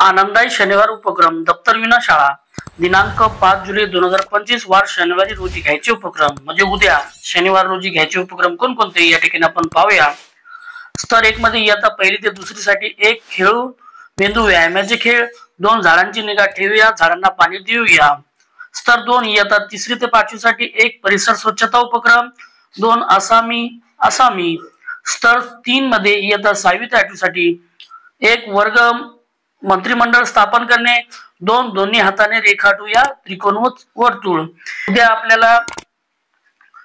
आनंदाई शनिवार उपक्रम दप्तर विना शाळा दिनांक 5 जुलै 2025 वार शनिवारी रोजी घ्यायचे उपक्रम म्हणजे उद्या शनिवार रोजी घ्यायचे उपक्रम कोणकोणते या ठिकाणी आपण पाहूया। स्तर 1 मध्ये इयत्ता पहिली ते दुसरी साठी 1 खेळू मेंदू व्यायामाचे खेळ, 2 झाडांची निगा ठेवूया झाडांना पाणी देऊया। स्तर 2 इयत्ता तिसरी ते पाचवी साठी 1 परिसर स्वच्छता उपक्रम, 2 आसामी। स्तर 3 मध्ये इयत्ता 6वी ते 8वी साठी 1 वर्ग मंत्रिमंडळ स्थापन करणे, 2 दोन्ही हाताने रेखाटूया त्रिकोण व वर्तुळ। उद्या आपल्याला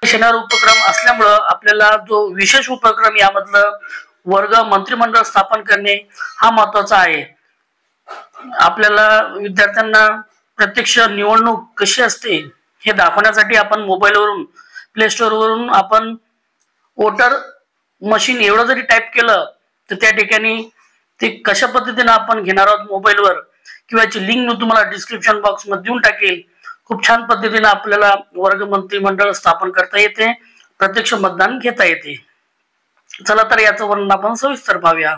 शनिवार उपक्रम असल्यामुळे आपल्याला जो विशेष उपक्रम यामधलं वर्ग मंत्रिमंडळ स्थापन करणे हा महत्त्वाचा आहे। आपल्याला विद्यार्थ्यांना प्रत्यक्ष निवडणूक कशी असते हे दाखवण्यासाठी आपण मोबाईलवरून प्ले स्टोर वरून आपण वोटर मशीन एवढं जरी टाइप केलं तर त्या ठिकाणी ते कशा पद्धतीने आपण घेणार आहोत मोबाईलवर किंवा याची लिंक मी तुम्हाला डिस्क्रिप्शन बॉक्स मध्ये देऊन टाकेल। खूप छान पद्धतीने आपल्याला वर्ग मंत्रिमंडळ स्थापन करता येते, प्रत्यक्ष मतदान घेता येते। चला तर याचं वर्णन आपण सविस्तर पाहूया।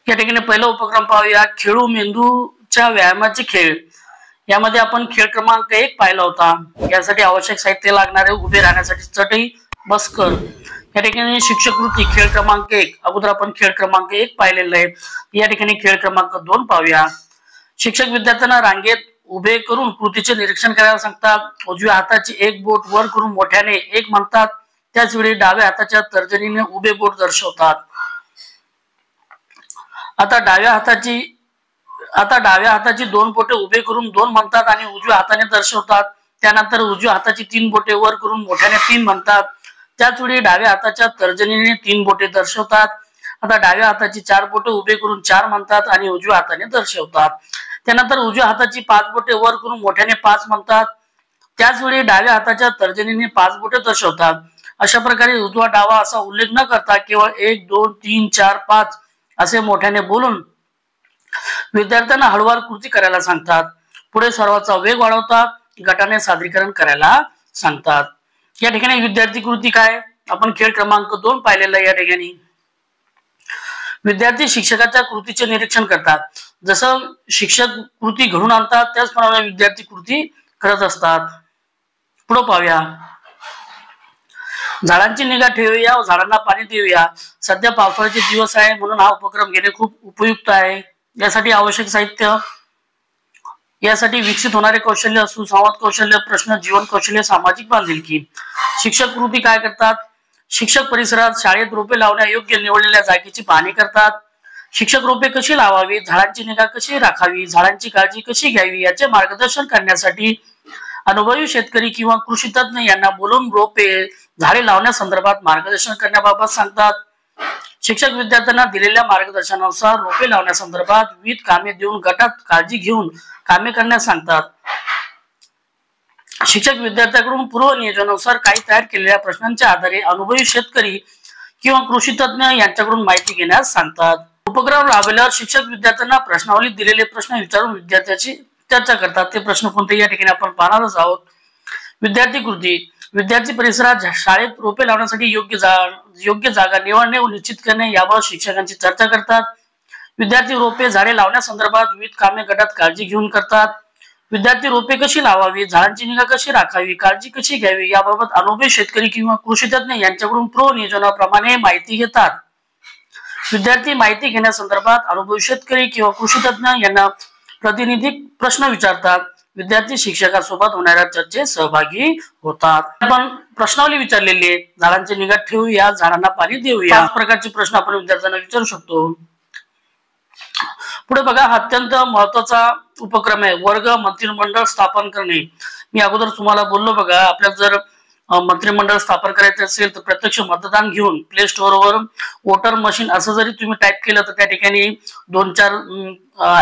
या ठिकाणी पहिला उपक्रम पाहूया खेळू मेंदूच्या व्यायामाचे खेळ। यामध्ये आपण खेळ क्रमांक 1 पाहिला होता। यासाठी आवश्यक साहित्य लागणारे उभे राहण्यासाठी चटई बसकर। या ठिकाणी शिक्षक कृती खेळ क्रमांक 1 अगोदर आपण खेळ क्रमांक 1 पाहिलेला आहे। या ठिकाणी खेळ क्रमांक 2 पाहूया। शिक्षक विद्यार्थ्यांना रांगेत उभे करून कृतीचे निरीक्षण करायला सांगतात। उजव्या हाताची एक बोट वर करून मोठ्याने 1 म्हणतात, त्याच वेळी डाव्या हाताच्या तर्जनीने उभे बोट दर्शवतात। आता डाव्या हाताची 2 बोटे उभे करून 2 म्हणतात आणि उजव्या हाताने दर्शवतात। त्यानंतर उजव्या हाताची 3 बोटे वर करून मोठ्याने 3 म्हणतात, त्याच वेळी डाव्या हाताच्या तर्जनीने 3 बोटे दर्शवतात। आता डाव्या हाताची 4 बोटे उभे करून 4 म्हणतात आणि उजव्या हाताने दर्शवतात। त्यानंतर उजव्या हाताची 5 बोटे वर करून मोठ्याने 5 म्हणतात, त्याच वेळी डाव्या हाताच्या तर्जनीने 5 बोटे दर्शवतात। अशा प्रकारे उजवा डावा असा उल्लेख न करता केवळ 1 2 3 4 5 असे मोठ्याने बोलून विद्यार्थ्यांना हळूवार कृती करायला सांगतात। पुढे सर्वांचा वेग वाढवतात, गटाने सादरीकरण करायला सांगतात। या ठिकाणी विद्यार्थी कृती काय आपण खेळ क्रमांक 2 पाहिलेला या ठिकाणी विद्यार्थी शिक्षकाच्या कृतीचे निरीक्षण करतात। जसं शिक्षक कृती घडून आणतात त्याचप्रमाणे विद्यार्थी कृती करत असतात। पुढे पाहूया झाडांची निगा ठेवूया व झाडांना पाणी देऊया। सध्या पावसाळ्याचे दिवस आहे म्हणून हा उपक्रम घेणे खूप उपयुक्त आहे। यासाठी आवश्यक साहित्य यासाठी विकसित होणारे कौशल्य सुसंवाद कौशल्य प्रश्न जीवन कौशल्य सामाजिक बांधिलकी। शिक्षक कृती काय करतात शिक्षक परिसरात शाळेत रोपे लावण्यायोग्य निवडलेल्या जागेची पाहणी करतात। शिक्षक रोपे कशी लावावी झाडांची निगा कशी राखावी झाडांची काळजी कशी घ्यावी याचे मार्गदर्शन करण्यासाठी अनुभवी शेतकरी किंवा कृषी तज्ञ यांना बोलून रोपे झाडे लावण्यासंदर्भात मार्गदर्शन करण्याबाबत सांगतात। शिक्षक विद्यार्थ्यांना दिलेल्या मार्गदर्शनानुसार रोपे लावण्यासंदर्भात विविध कामे देऊन गटात काळजी घेऊन कामे करण्यास सांगतात। शिक्षक विद्यार्थ्यांकडून पूर्व नियोजनानुसार काही तयार केलेल्या प्रश्नांच्या आधारे अनुभवी शेतकरी किंवा कृषी तज्ञ यांच्याकडून माहिती घेण्यास सांगतात। उपक्रम राबवल्यावर शिक्षक विद्यार्थ्यांना प्रश्नावलीत दिलेले प्रश्न विचारून विद्यार्थ्यांची चर्चा करतात। ते प्रश्न कोणते या ठिकाणी आपण पाहणारच आहोत। विद्यार्थी कृती विद्यार्थी परिसरात शाळेत रोपे लावण्यासाठी योग्य जागा निवडणे व निश्चित करणे याबाबत शिक्षकांची चर्चा करतात। विद्यार्थी रोपे झाडे लावण्यासंदर्भात विविध कामे गटात काळजी घेऊन करतात। विद्यार्थी रोपे कशी लावावी झाडांची निगा कशी राखावी काळजी कशी घ्यावी याबाबत अनुभवी शेतकरी किंवा कृषी तज्ञ यांच्याकडून पूर्व नियोजनाप्रमाणे माहिती घेतात। विद्यार्थी माहिती घेण्यासंदर्भात अनुभवी शेतकरी किंवा कृषी तज्ञ यांना प्रतिनिधिक प्रश्न विचारतात। विद्यार्थी शिक्षकासोबत होणाऱ्या चर्चेत सहभागी होतात। आपण प्रश्नावली विचारलेली आहे झाडांची निगा ठेवूया झाडांना पाणी देऊया 5 प्रकारचे प्रश्न आपण विद्यार्थ्यांना विचारू शकतो। पुढे बघा हा अत्यंत महत्त्वाचा उपक्रम आहे वर्ग मंत्रिमंडळ स्थापन करणे। मी अगोदर तुम्हाला बोललो बघा आपल्याला जर मंत्रिमंडळ स्थापन करायचे असेल तर प्रत्यक्ष मतदान घेऊन प्ले स्टोर वर वोटर मशीन असं जरी तुम्ही टाइप केलं तर त्या ठिकाणी 2-4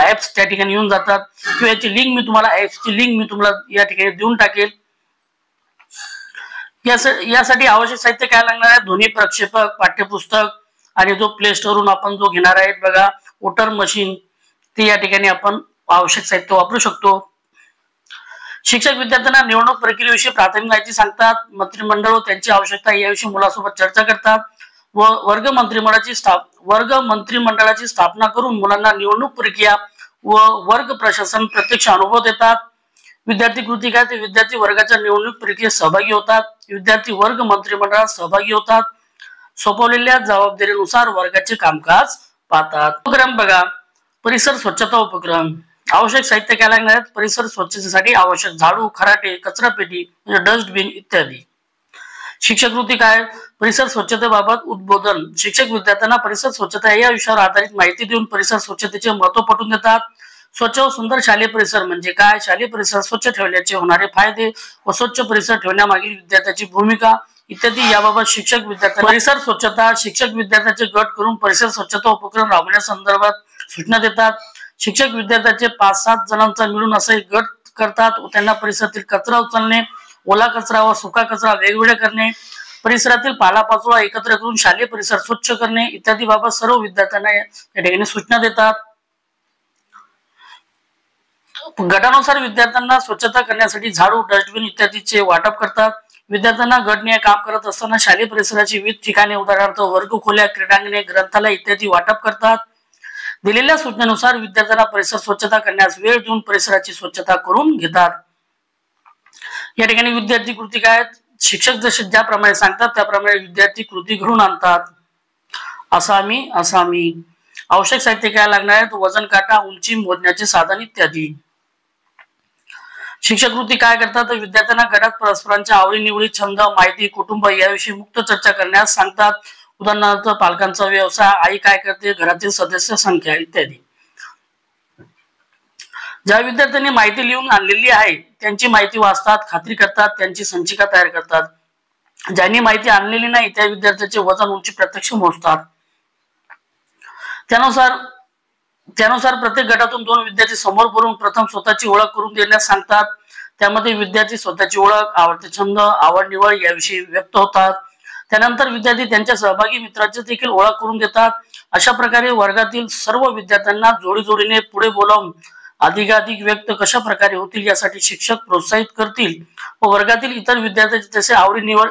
ऍप्स त्या ठिकाणी येऊन जातात किंवा याची लिंक मी तुम्हाला ऍप्सची लिंक मी तुम्हाला या ठिकाणी देऊन टाकेल। यासाठी आवश्यक साहित्य काय लागणार आहे ध्वनी प्रक्षेपक पाठ्यपुस्तक आणि जो प्ले स्टोर वरून आपण जो घेणार आहे बघा वोटर मशीन ते या ठिकाणी आपण आवश्यक साहित्य वापरू शकतो। शिक्षक विद्यार्थ्यांना निवडणूक प्रक्रियेविषयी प्राथमिक माहिती सांगतात। मंत्रिमंडळ व त्यांची आवश्यकता याविषयी मुलासोबत चर्चा करतात व वर्ग मंत्रिमंडळाची स्थापना करून मुलांना निवडणूक प्रक्रिया व वर्ग प्रशासन प्रत्यक्ष अनुभव देतात. विद्यार्थी कृती काय, ते विद्यार्थी वर्गाच्या निवडणूक प्रक्रियेत सहभागी होतात. विद्यार्थी वर्ग मंत्रिमंडळात सहभागी होतात. सोपवलेल्या जबाबदारीनुसार वर्गाचे कामकाज पाहतात. उपक्रम बघा, परिसर स्वच्छता उपक्रम. आवश्यक साहित्य काय लागणार आहेत, परिसर स्वच्छतेसाठी आवश्यक झाडू, खराटे, कचरा पेटी म्हणजे डस्टबिन इत्यादी. शिक्षक कृती काय, परिसर स्वच्छतेबाबत उद्बोधन. शिक्षक विद्यार्थ्यांना परिसर स्वच्छता या विषयावर आधारित माहिती देऊन परिसर स्वच्छतेचे महत्त्व पटवून देतात. स्वच्छ व सुंदर शालेय परिसर म्हणजे काय, शालेय परिसर स्वच्छ ठेवण्याचे होणारे फायदे व स्वच्छ परिसर ठेवण्यामागील विद्यार्थ्याची भूमिका इत्यादी याबाबत शिक्षक विद्यार्थ्यांना परिसर स्वच्छता शिक्षक विद्यार्थ्यांचे गट करून परिसर स्वच्छता उपक्रम राबवण्यासंदर्भात सूचना देतात. शिक्षक विद्यार्थ्यांचे 5-7 जणांचा मिळून असे गट करतात व त्यांना परिसरातील कचरा उचलणे, ओला कचरा व सुका कचरा वेगवेगळे करणे, परिसरातील पालापाचोळा एकत्र करून शालेय परिसर स्वच्छ करणे इत्यादी बाबत सर्व विद्यार्थ्यांना या ठिकाणी सूचना देतात. गटानुसार विद्यार्थ्यांना स्वच्छता करण्यासाठी झाडू, डस्टबिन इत्यादीचे वाटप करतात. विद्यार्थ्यांना गटने काम करत असताना शालेय परिसराची विविध ठिकाणे उदाहरणार्थ वर्गखोल्या, क्रीडांगणे, ग्रंथालय इत्यादी वाटप करतात. दिलेल्या सूचनेनुसार विद्यार्थ्यांना परिसर स्वच्छता करण्यास वेळ देऊन परिसराची स्वच्छता करून घेतात. या ठिकाणी विद्यार्थी कृती काय, शिक्षक जसे ज्याप्रमाणे सांगतात त्याप्रमाणे विद्यार्थी कृती घडून आणतात. आसामी आवश्यक साहित्य काय लागणार आहे, वजन काटा, उंची मोजण्याचे साधन इत्यादी. शिक्षक कृती काय करतात, तर विद्यार्थ्यांना गटात परस्परांच्या आवडी-निवडी, छंद, माहिती, कुटुंब याविषयी मुक्त चर्चा करण्यास सांगतात. उदाहरणार्थ पालकांचा व्यवसाय, आई काय करते, घरातील सदस्य संख्या इत्यादी. ज्या विद्यार्थ्यांनी माहिती लिहून आणलेली आहे त्यांची माहिती वाचतात, खात्री करतात, त्यांची संचिका तयार करतात. ज्यांनी माहिती आणलेली नाही त्या विद्यार्थ्याचे वजन, उंची प्रत्यक्ष मोजतात. त्यानुसार प्रत्येक गटातून 2 विद्यार्थी समोर बोलून प्रथम स्वतःची ओळख करून देण्यास सांगतात. त्यामध्ये विद्यार्थी स्वतःची ओळख, आवडते छंद, आवड निवड याविषयी व्यक्त होतात. त्यानंतर विद्यार्थी त्यांच्या सहभागी मित्रांची देखील ओळख करून देतात. अशा प्रकारे वर्गातील सर्व विद्यार्थ्यांना जोडीने पुढे बोलावून अधिकाधिक व्यक्त कशा प्रकारे होतील यासाठी शिक्षक प्रोत्साहित करतील व वर्गातील इतर विद्यार्थ्यांचे जसे आवडी निवड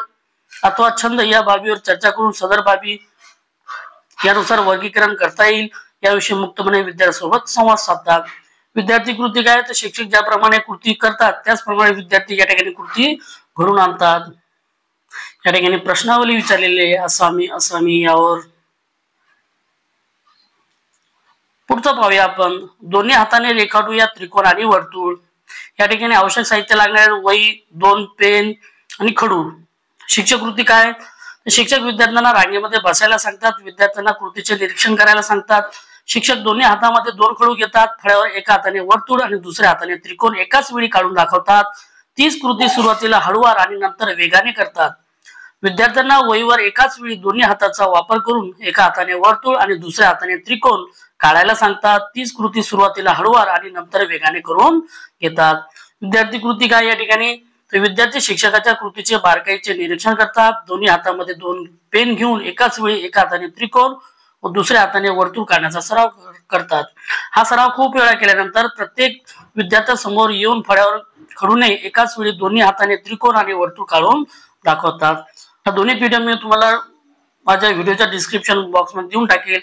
अथवा छंद या बाबीवर चर्चा करून सदर बाबी यानुसार वर्गीकरण करता येईल याविषयी मुक्तपणे विद्यार्थ्यांसोबत संवाद साधतात. विद्यार्थी कृती काय, तर शिक्षक ज्याप्रमाणे कृती करतात त्याचप्रमाणे विद्यार्थी या ठिकाणी कृती घडून आणतात. या ठिकाणी प्रश्नावली विचारलेली आहे आसामी यावर. पुढचं पाहूया आपण. दोन्ही हाताने रेखाटूया त्रिकोण आणि वर्तुळ. या ठिकाणी आवश्यक साहित्य लागणार वही, 2 पेन आणि खडू. शिक्षक कृती काय, शिक्षक विद्यार्थ्यांना रांगेमध्ये बसायला सांगतात. विद्यार्थ्यांना कृतीचे निरीक्षण करायला सांगतात. शिक्षक दोन्ही हातामध्ये 2 खडू घेतात. फळ्यावर एका हाताने वर्तुळ आणि दुसऱ्या हाताने त्रिकोण एकाच वेळी काढून दाखवतात. तीच कृती सुरुवातीला हळूवार आणि नंतर वेगाने करतात. विद्यार्थ्यांना वहीवर एकाच वेळी दोन्ही हाताचा वापर करून एका हाताने वर्तुळ आणि दुसऱ्या हाताने त्रिकोण काढायला सांगतात. तीच कृती सुरुवातीला हळूवार आणि नंतर वेगाने करून घेतात. विद्यार्थी कृती काय, या ठिकाणी विद्यार्थी शिक्षकाच्या कृतीचे बारकाईचे निरीक्षण करतात. दोन्ही हातामध्ये 2 पेन घेऊन एकाच वेळी एका हाताने त्रिकोण व दुसऱ्या हाताने वर्तुळ काढण्याचा सराव करतात. हा सराव खूप वेळा केल्यानंतर प्रत्येक विद्यार्थ्यासमोर येऊन फळ्यावर खडूने एकाच वेळी दोन्ही हाताने त्रिकोण आणि वर्तुळ काढून दाखवतात. हा दोन्ही पीडीएफ मी तुम्हाला माझ्या व्हिडिओच्या डिस्क्रिप्शन बॉक्स मध्ये देऊन टाकेल.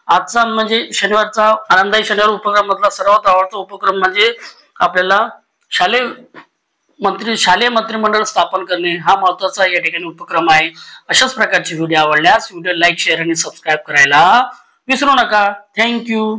आजचा म्हणजे शनिवारचा आनंदाई शनिवार उपक्रम मधला सर्वात आवडता उपक्रम म्हणजे आपल्याला शालेय मंत्रिमंडळ स्थापन करणे हा महत्त्वाचा या ठिकाणी उपक्रम आहे. अशाच प्रकारचे व्हिडिओ आवडल्यास व्हिडिओ लाईक, शेअर आणि सबस्क्राईब करायला विसरू नका. थँक्यू.